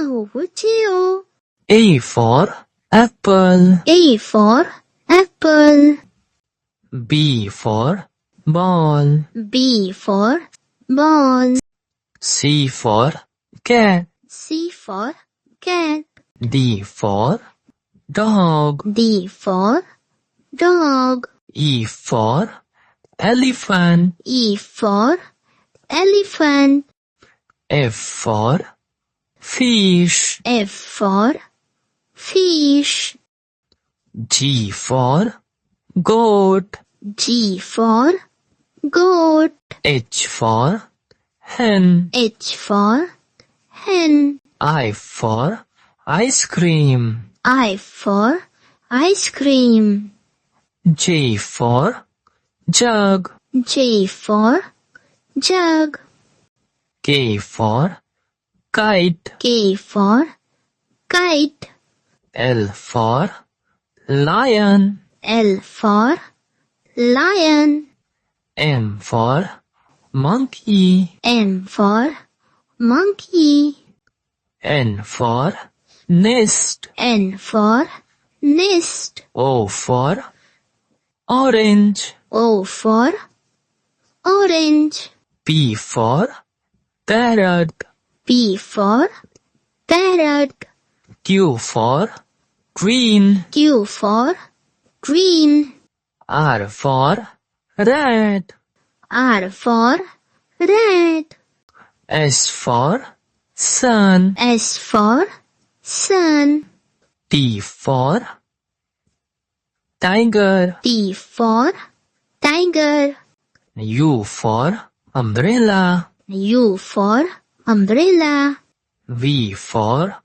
KauChiu. A for apple. A for apple. B for ball. B for ball. C for cat. C for cat. D for dog. D for dog. E for elephant. E for elephant. F for fish. F for fish. G for goat. G for goat. H for hen. H for hen. I for ice cream. I for ice cream. J for jug. J for jug. K for kite. K for kite. L for lion. L for lion. M for monkey. M for monkey. N for nest. N for nest. O for orange. O for orange. P for parrot. P for parrot. Q for green. Q for green. R for rat. R for rat. S for sun. S for sun. T for tiger. T for tiger. U for umbrella. U for umbrella. V for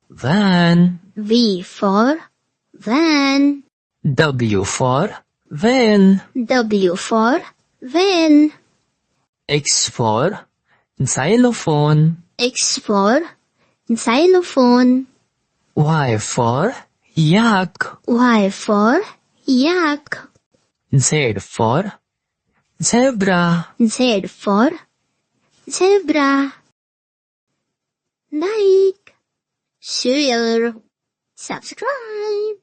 van. V for van. W for van. W for van. X for xylophone. X for xylophone. Y for yak. Y for yak. Z for zebra. Z for zebra. Like, share, subscribe.